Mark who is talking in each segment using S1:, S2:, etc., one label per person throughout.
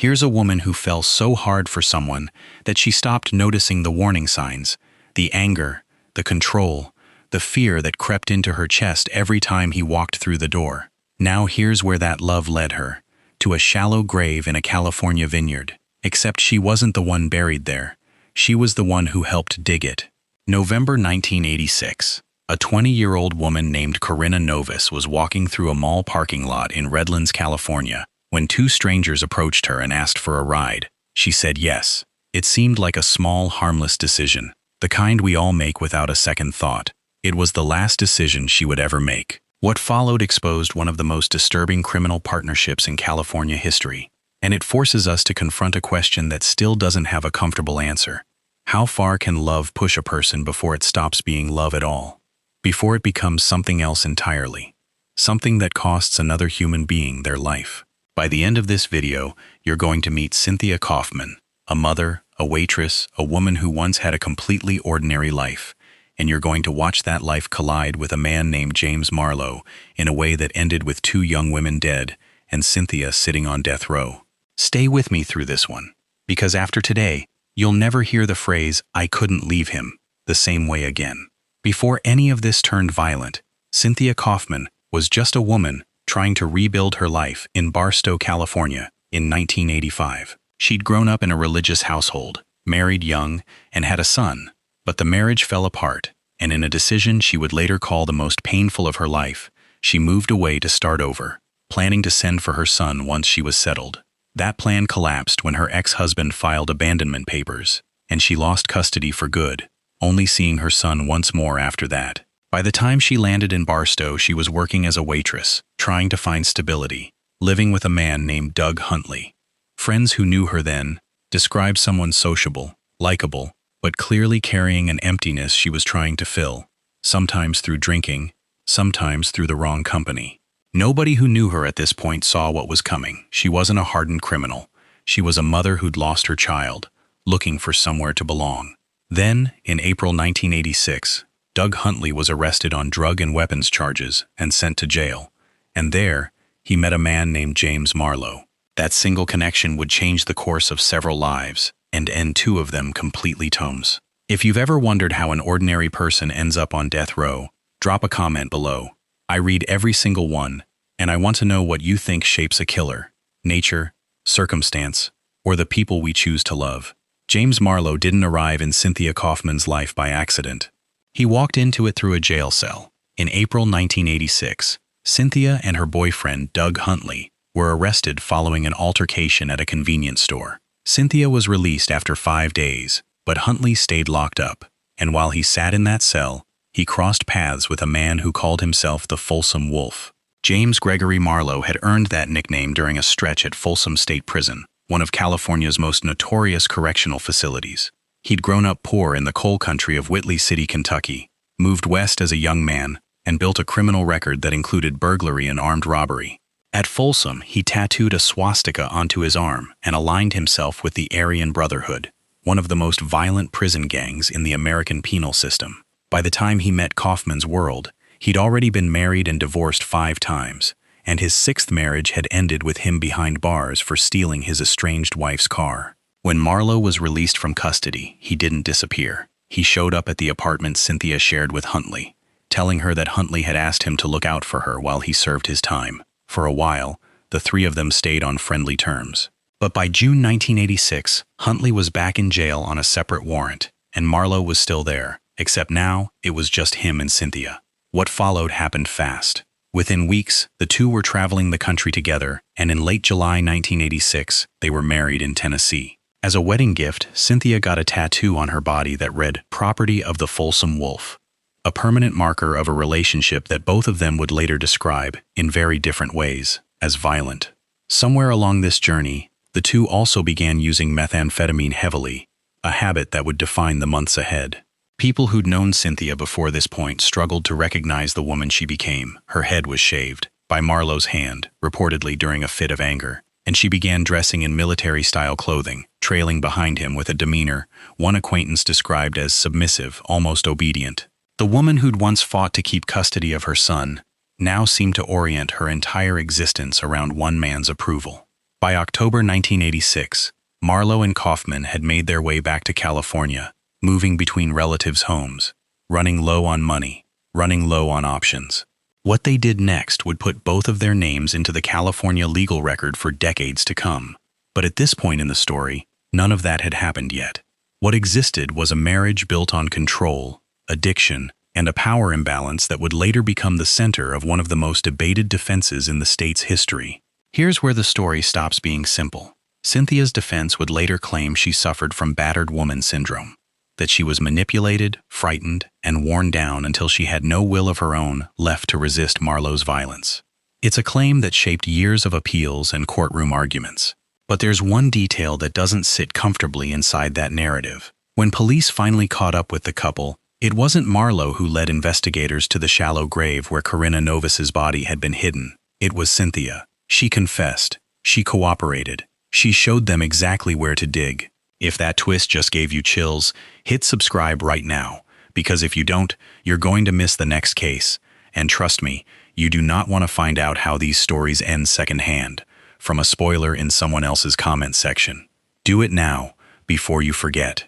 S1: Here's a woman who fell so hard for someone that she stopped noticing the warning signs, the anger, the control, the fear that crept into her chest every time he walked through the door. Now here's where that love led her, to a shallow grave in a California vineyard. Except she wasn't the one buried there. She was the one who helped dig it. November 1986. A 20-year-old woman named Corinna Novus was walking through a mall parking lot in Redlands, California, when two strangers approached her and asked for a ride. She said yes. It seemed like a small, harmless decision, the kind we all make without a second thought. It was the last decision she would ever make. What followed exposed one of the most disturbing criminal partnerships in California history, and it forces us to confront a question that still doesn't have a comfortable answer. How far can love push a person before it stops being love at all? Before it becomes something else entirely? Something that costs another human being their life. By the end of this video, you're going to meet Cynthia Coffman, a mother, a waitress, a woman who once had a completely ordinary life, and you're going to watch that life collide with a man named James Marlow in a way that ended with two young women dead and Cynthia sitting on death row. Stay with me through this one, because after today, you'll never hear the phrase, "I couldn't leave him," the same way again. Before any of this turned violent, Cynthia Coffman was just a woman trying to rebuild her life in Barstow, California in 1985. She'd grown up in a religious household, married young, and had a son, but the marriage fell apart, and in a decision she would later call the most painful of her life, she moved away to start over, planning to send for her son once she was settled. That plan collapsed when her ex-husband filed abandonment papers, and she lost custody for good, only seeing her son once more after that. By the time she landed in Barstow, she was working as a waitress, trying to find stability, living with a man named Doug Huntley. Friends who knew her then described someone sociable, likable, but clearly carrying an emptiness she was trying to fill, sometimes through drinking, sometimes through the wrong company. Nobody who knew her at this point saw what was coming. She wasn't a hardened criminal. She was a mother who'd lost her child, looking for somewhere to belong. Then, in April 1986, Doug Huntley was arrested on drug and weapons charges and sent to jail. And there, he met a man named James Marlow. That single connection would change the course of several lives and end two of them completely tomes. If you've ever wondered how an ordinary person ends up on death row, drop a comment below. I read every single one, and I want to know what you think shapes a killer: nature, circumstance, or the people we choose to love. James Marlow didn't arrive in Cynthia Coffman's life by accident. He walked into it through a jail cell. In April 1986, Cynthia and her boyfriend, Doug Huntley, were arrested following an altercation at a convenience store. Cynthia was released after 5 days, but Huntley stayed locked up, and while he sat in that cell, he crossed paths with a man who called himself the Folsom Wolf. James Gregory Marlow had earned that nickname during a stretch at Folsom State Prison, one of California's most notorious correctional facilities. He'd grown up poor in the coal country of Whitley City, Kentucky, moved west as a young man, and built a criminal record that included burglary and armed robbery. At Folsom, he tattooed a swastika onto his arm and aligned himself with the Aryan Brotherhood, one of the most violent prison gangs in the American penal system. By the time he met Coffman's world, he'd already been married and divorced 5 times, and his 6th marriage had ended with him behind bars for stealing his estranged wife's car. When Marlow was released from custody, he didn't disappear. He showed up at the apartment Cynthia shared with Huntley, telling her that Huntley had asked him to look out for her while he served his time. For a while, the 3 of them stayed on friendly terms. But by June 1986, Huntley was back in jail on a separate warrant, and Marlow was still there, except now it was just him and Cynthia. What followed happened fast. Within weeks, the two were traveling the country together, and in late July 1986, they were married in Tennessee. As a wedding gift, Cynthia got a tattoo on her body that read, "Property of the Folsom Wolf," a permanent marker of a relationship that both of them would later describe, in very different ways, as violent. Somewhere along this journey, the two also began using methamphetamine heavily, a habit that would define the months ahead. People who'd known Cynthia before this point struggled to recognize the woman she became. Her head was shaved, by Marlow's hand, reportedly during a fit of anger, and she began dressing in military-style clothing, trailing behind him with a demeanor one acquaintance described as submissive, almost obedient. The woman who'd once fought to keep custody of her son now seemed to orient her entire existence around one man's approval. By October 1986, Marlow and Coffman had made their way back to California, moving between relatives' homes, running low on money, running low on options. What they did next would put both of their names into the California legal record for decades to come. But at this point in the story, none of that had happened yet. What existed was a marriage built on control, addiction, and a power imbalance that would later become the center of one of the most debated defenses in the state's history. Here's where the story stops being simple. Cynthia's defense would later claim she suffered from battered woman syndrome, that she was manipulated, frightened, and worn down until she had no will of her own left to resist Marlow's violence. It's a claim that shaped years of appeals and courtroom arguments. But there's one detail that doesn't sit comfortably inside that narrative. When police finally caught up with the couple, it wasn't Marlow who led investigators to the shallow grave where Corinna Novis's body had been hidden. It was Cynthia. She confessed. She cooperated. She showed them exactly where to dig. If that twist just gave you chills, hit subscribe right now, because if you don't, you're going to miss the next case. And trust me, you do not want to find out how these stories end secondhand, from a spoiler in someone else's comment section. Do it now, before you forget.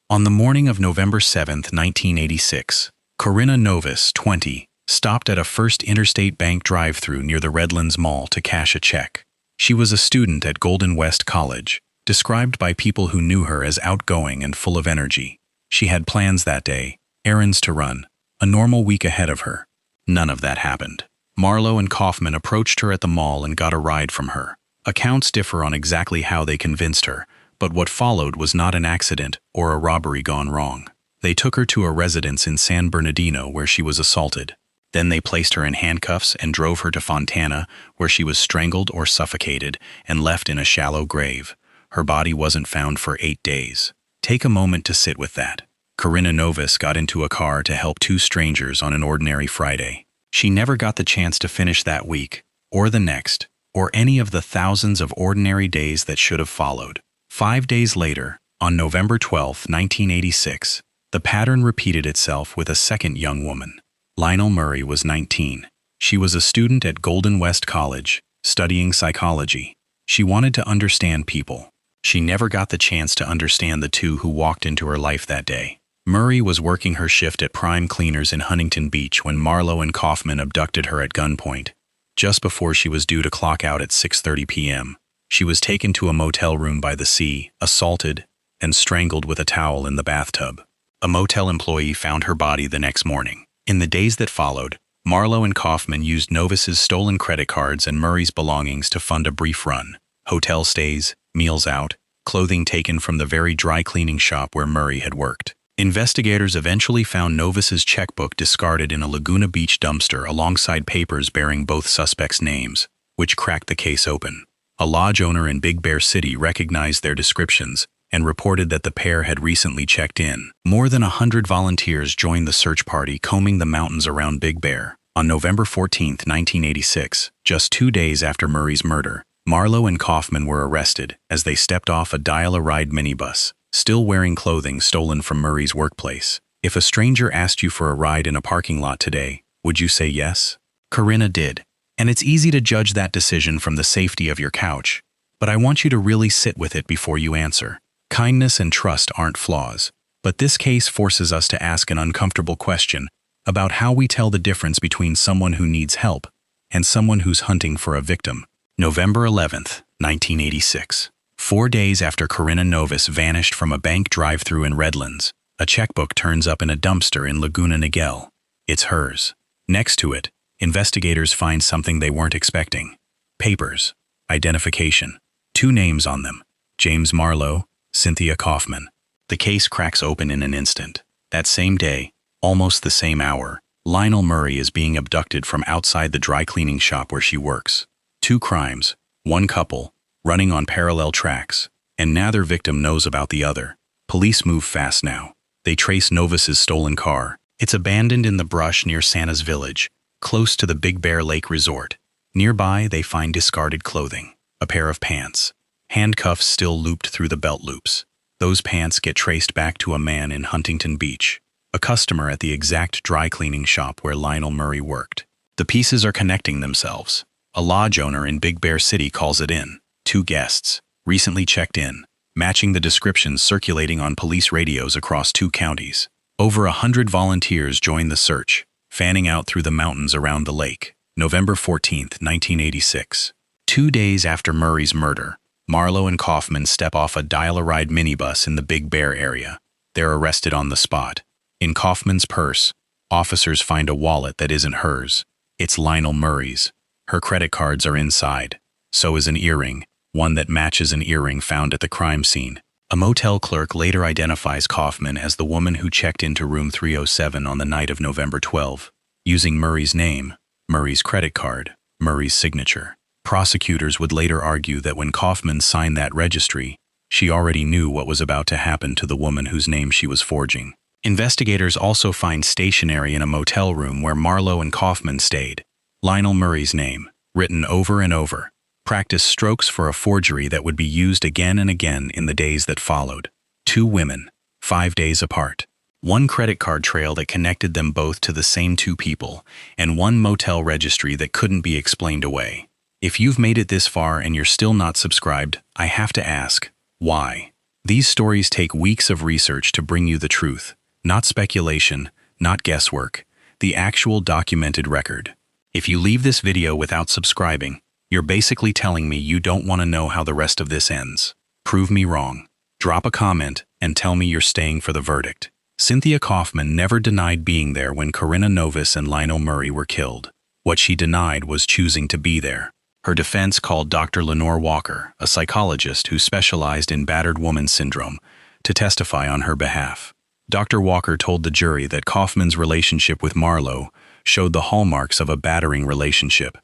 S1: On the morning of November 7, 1986, Corinna Novis, 20, stopped at a First Interstate Bank drive-thru near the Redlands Mall to cash a check. She was a student at Golden West College, described by people who knew her as outgoing and full of energy. She had plans that day, errands to run, a normal week ahead of her. None of that happened. Marlow and Coffman approached her at the mall and got a ride from her. Accounts differ on exactly how they convinced her, but what followed was not an accident or a robbery gone wrong. They took her to a residence in San Bernardino where she was assaulted. Then they placed her in handcuffs and drove her to Fontana, where she was strangled or suffocated and left in a shallow grave. Her body wasn't found for 8 days. Take a moment to sit with that. Corinna Novis got into a car to help 2 strangers on an ordinary Friday. She never got the chance to finish that week, or the next, or any of the thousands of ordinary days that should have followed. 5 days later, on November 12, 1986, the pattern repeated itself with a second young woman. Lionel Murray was 19. She was a student at Golden West College, studying psychology. She wanted to understand people. She never got the chance to understand the 2 who walked into her life that day. Murray was working her shift at Prime Cleaners in Huntington Beach when Marlow and Coffman abducted her at gunpoint. Just before she was due to clock out at 6:30 p.m., she was taken to a motel room by the sea, assaulted, and strangled with a towel in the bathtub. A motel employee found her body the next morning. In the days that followed, Marlow and Coffman used Novis's stolen credit cards and Murray's belongings to fund a brief run. Hotel stays, meals out, clothing taken from the very dry cleaning shop where Murray had worked. Investigators eventually found Novis's checkbook discarded in a Laguna Beach dumpster alongside papers bearing both suspects' names, which cracked the case open. A lodge owner in Big Bear City recognized their descriptions and reported that the pair had recently checked in. More than 100 volunteers joined the search party combing the mountains around Big Bear. On November 14, 1986, just 2 days after Murray's murder, Marlow and Coffman were arrested as they stepped off a Dial-A-Ride minibus, still wearing clothing stolen from Murray's workplace. If a stranger asked you for a ride in a parking lot today, would you say yes? Corinna did. And it's easy to judge that decision from the safety of your couch, but I want you to really sit with it before you answer. Kindness and trust aren't flaws, but this case forces us to ask an uncomfortable question about how we tell the difference between someone who needs help and someone who's hunting for a victim. November 11th, 1986. 4 days after Corinna Novis vanished from a bank drive-thru in Redlands, a checkbook turns up in a dumpster in Laguna Niguel. It's hers. Next to it, investigators find something they weren't expecting. Papers. Identification. 2 names on them. James Marlow, Cynthia Coffman. The case cracks open in an instant. That same day, almost the same hour, Lionel Murray is being abducted from outside the dry cleaning shop where she works. 2 crimes, 1 couple, running on parallel tracks, and neither victim knows about the other. Police move fast now. They trace Novis's stolen car. It's abandoned in the brush near Santa's Village, close to the Big Bear Lake Resort. Nearby, they find discarded clothing, a pair of pants, handcuffs still looped through the belt loops. Those pants get traced back to a man in Huntington Beach, a customer at the exact dry cleaning shop where Lionel Murray worked. The pieces are connecting themselves. A lodge owner in Big Bear City calls it in. 2 guests, recently checked in, matching the descriptions circulating on police radios across 2 counties. Over 100 volunteers joined the search, fanning out through the mountains around the lake. November 14, 1986. 2 days after Murray's murder, Marlow and Coffman step off a dial-a-ride minibus in the Big Bear area. They're arrested on the spot. In Coffman's purse, officers find a wallet that isn't hers. It's Lionel Murray's. Her credit cards are inside. So is an earring, one that matches an earring found at the crime scene. A motel clerk later identifies Coffman as the woman who checked into room 307 on the night of November 12, using Murray's name, Murray's credit card, Murray's signature. Prosecutors would later argue that when Coffman signed that registry, she already knew what was about to happen to the woman whose name she was forging. Investigators also find stationery in a motel room where Marlow and Coffman stayed. Lionel Murray's name, written over and over. Practice strokes for a forgery that would be used again and again in the days that followed. 2 women, 5 days apart. 1 credit card trail that connected them both to the same 2 people, and 1 motel registry that couldn't be explained away. If you've made it this far and you're still not subscribed, I have to ask, why? These stories take weeks of research to bring you the truth, not speculation, not guesswork, the actual documented record. If you leave this video without subscribing, you're basically telling me you don't want to know how the rest of this ends. Prove me wrong. Drop a comment and tell me you're staying for the verdict. Cynthia Coffman never denied being there when Corinna Novis and Lionel Murray were killed. What she denied was choosing to be there. Her defense called Dr. Lenore Walker, a psychologist who specialized in battered woman syndrome, to testify on her behalf. Dr. Walker told the jury that Coffman's relationship with Marlow showed the hallmarks of a battering relationship: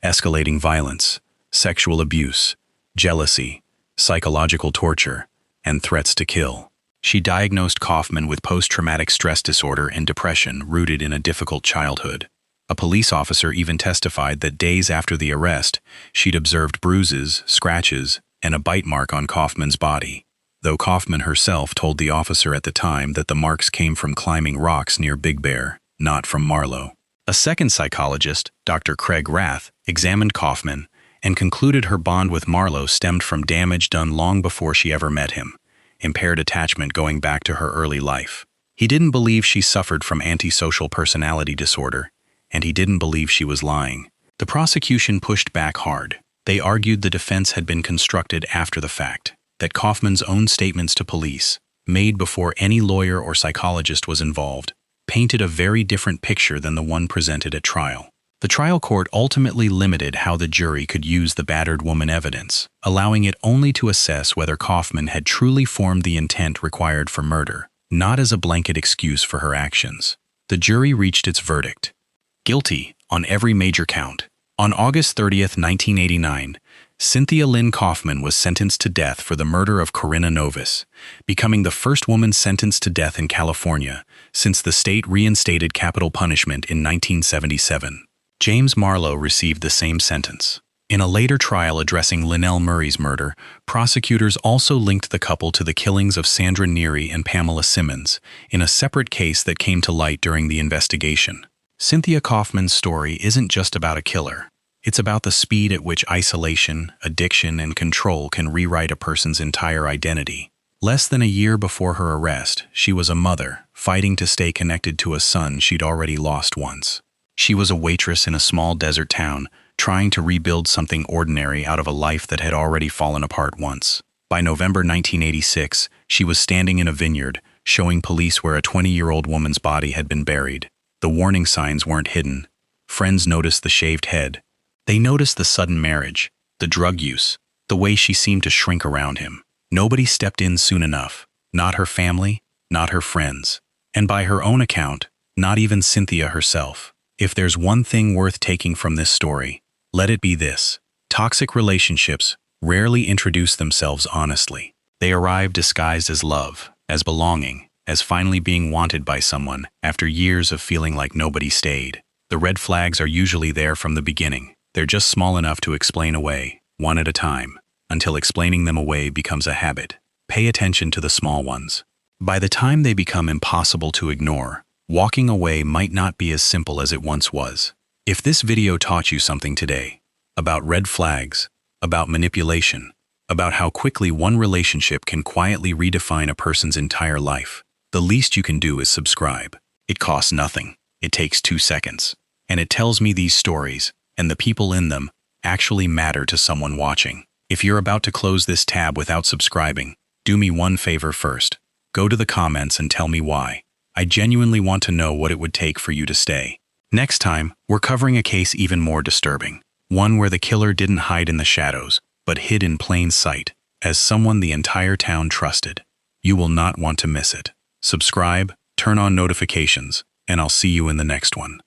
S1: escalating violence, sexual abuse, jealousy, psychological torture, and threats to kill. She diagnosed Coffman with post-traumatic stress disorder and depression rooted in a difficult childhood. A police officer even testified that days after the arrest, she'd observed bruises, scratches, and a bite mark on Coffman's body, though Coffman herself told the officer at the time that the marks came from climbing rocks near Big Bear, not from Marlow. A second psychologist, Dr. Craig Rath, examined Coffman and concluded her bond with Marlow stemmed from damage done long before she ever met him, impaired attachment going back to her early life. He didn't believe she suffered from antisocial personality disorder, and he didn't believe she was lying. The prosecution pushed back hard. They argued the defense had been constructed after the fact, that Coffman's own statements to police, made before any lawyer or psychologist was involved, painted a very different picture than the one presented at trial. The trial court ultimately limited how the jury could use the battered woman evidence, allowing it only to assess whether Coffman had truly formed the intent required for murder, not as a blanket excuse for her actions. The jury reached its verdict: guilty on every major count. On August 30, 1989, Cynthia Lynn Coffman was sentenced to death for the murder of Corinna Novis, becoming the first woman sentenced to death in California since the state reinstated capital punishment in 1977. James Marlow received the same sentence. In a later trial addressing Lionel Murray's murder, prosecutors also linked the couple to the killings of Sandra Neary and Pamela Simmons in a separate case that came to light during the investigation. Cynthia Coffman's story isn't just about a killer. It's about the speed at which isolation, addiction, and control can rewrite a person's entire identity. Less than a year before her arrest, she was a mother, fighting to stay connected to a son she'd already lost once. She was a waitress in a small desert town, trying to rebuild something ordinary out of a life that had already fallen apart once. By November 1986, she was standing in a vineyard, showing police where a 20-year-old woman's body had been buried. The warning signs weren't hidden. Friends noticed the shaved head. They noticed the sudden marriage, the drug use, the way she seemed to shrink around him. Nobody stepped in soon enough. Not her family, not her friends. And by her own account, not even Cynthia herself. If there's one thing worth taking from this story, let it be this: toxic relationships rarely introduce themselves honestly. They arrive disguised as love, as belonging, as finally being wanted by someone after years of feeling like nobody stayed. The red flags are usually there from the beginning. They're just small enough to explain away, one at a time, until explaining them away becomes a habit. Pay attention to the small ones. By the time they become impossible to ignore, walking away might not be as simple as it once was. If this video taught you something today about red flags, about manipulation, about how quickly one relationship can quietly redefine a person's entire life. The least you can do is subscribe. It costs nothing. It takes 2 seconds. And it tells me these stories, and the people in them, actually matter to someone watching. If you're about to close this tab without subscribing, do me one favor first. Go to the comments and tell me why. I genuinely want to know what it would take for you to stay. Next time, we're covering a case even more disturbing. One where the killer didn't hide in the shadows, but hid in plain sight, as someone the entire town trusted. You will not want to miss it. Subscribe, turn on notifications, and I'll see you in the next one.